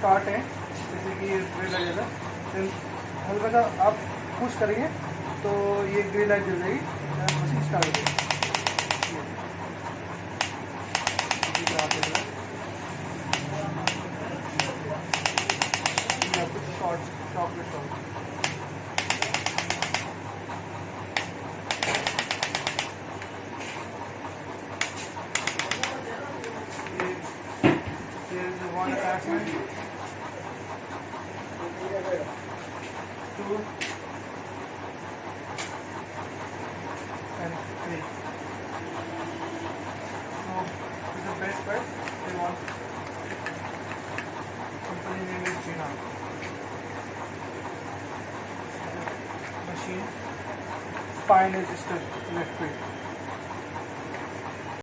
Start है, जैसे कि ये ग्रीन लाइट जला, फिर हल्का सा आप पुश करेंगे तो ये ग्रीन लाइट जल जाएगी, मशीन स्टार्ट हो जाएगी। Chocolate sauce one attachment, two and three. So this is the best part. They want company name is Gina. Machine spine is just electric.